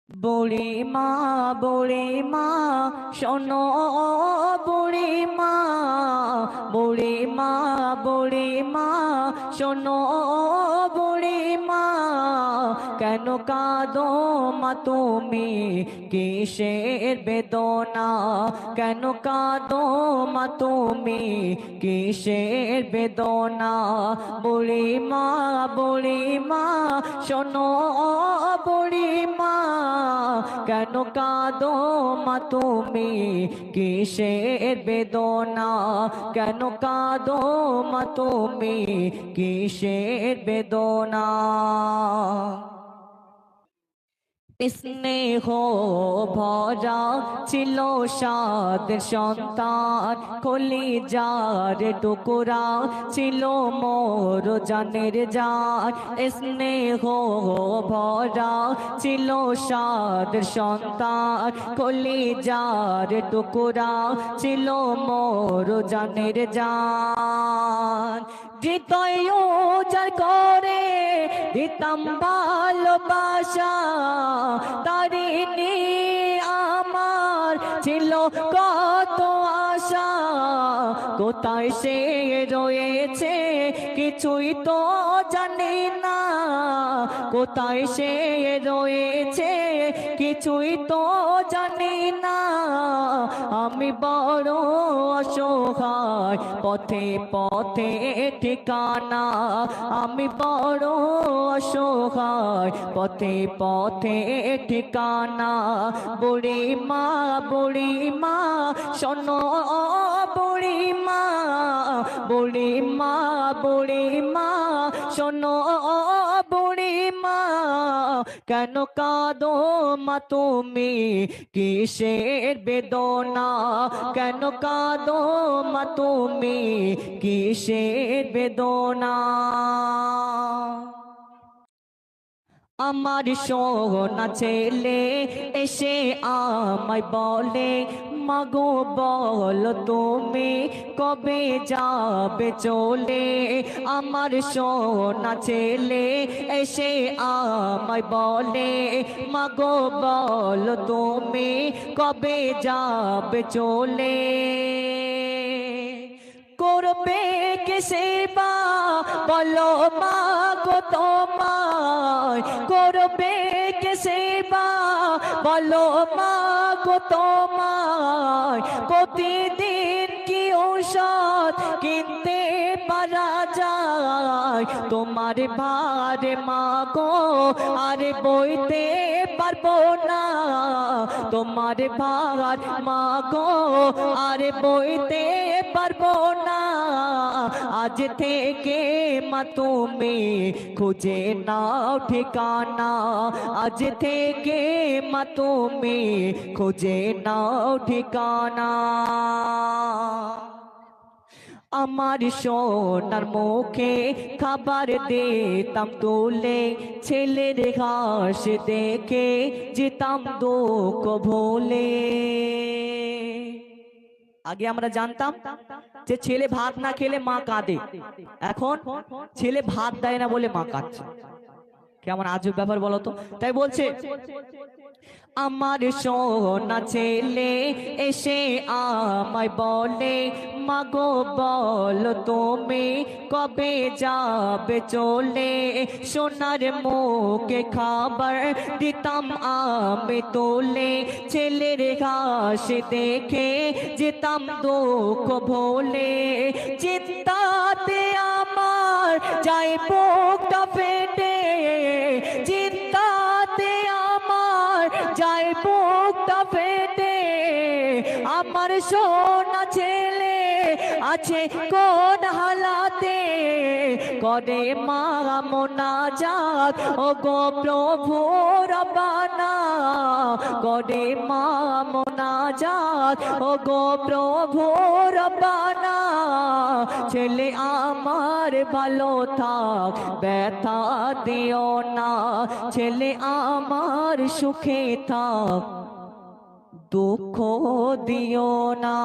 বুড়িমা বুড়িমা শোনো বুড়িমা বুড়িমা বুড়িমা শোনো বুড়িমা কেন কাঁদো মা তুমি কিসের বেদনা কেন কাঁদো মা তুমি কিসের বেদনা বুড়িমা বুড়িমা শোনো বুড়িমা কেন কাঁদো মা তুমি কিসের বেদনা কেন কাঁদো মা তুমি কিসের বেদনা স্নেহ ভরা ছিল সাদ সন্তান কলিজার টুকরা ছিল মোর জানের জান স্নেহ ভরা ছিল সাদ সন্তান কলিজার টুকরা ছিল মোর জানের জান হৃদয় উজাড় করে দিতাম ভালোবাসা তারিণী আমার ছিল কত আশা কোথায় সে রয়েছে কিছুই তো জানি না কোথায় সে রয়েছে কিছুই তো জানি না আমি বড় অসহায় পথে পথে ঠিকানা আমি বড় অসহায় পথে পথে ঠিকানা বুড়িমা বুড়িমা শোনো বুড়িমা বুড়িমা বুড়িমা শোনো বুড়িমা কেন কাঁদো মা তুমি কিসের বেদনা কেন কাঁদো মা তুমি কিসের বেদনা আমার সোনা ছেলে এসে আমায় বলে মাগো বল তুমি কবে যাবে চলে আমার সোনা ছেলে এসে আমায় বলে মাগো বল তুমি কবে যাবে চলে করবে কে সেবা বলো মা গো তোমায় করবে কে সেবা বলো মা গো তোমায় প্রতিদিন কি ঔষধ কিনতে পারা যায় তোমার ভারে মা গো আর বইতে পারবো না তোমার ভার মা গো আর বইতে পারবো না আজ থেকে মা তুমি খুঁজে নাও ঠিকানা আজ থেকে মা তুমি খুঁজে নাও ঠিকানা আমার সোনার মুখে খাবার দিতাম তুলে ছেলের ঘাস দেখে যেতাম দুঃখ ভুলে আগে আমরা জানতাম যে ছেলে ভাত না খেলে মা কাঁদে এখন ছেলে ভাত দেয় না বলে মা কাঁদছে কেমন আজব ব্যাপার বলো তো তাই বলছে আমার সোনা ছেলে এসে আমায় বলে মাগো বল তুমি কবে যাবে চলে সোনার মুখে খাবার দিতাম আমি তোলে ছেলের ঘাস দেখে যেতাম দুঃখ ভোলে চিন্তাতে আমার যাই বুকটা ফেটে চিন্তাতে আমার যাই বুকটা ফেটে আমার সোনা ছেলে আছে কোন হালাতে করে মা মোনাজাত ও গো প্রভু রব্বানা করে মা মোনাজাত ও গো প্রভু রব্বানা ছেলে আমার ভালো থাক ব্যথা দিও না ছেলে আমার সুখে থাক দুঃখ দিও না।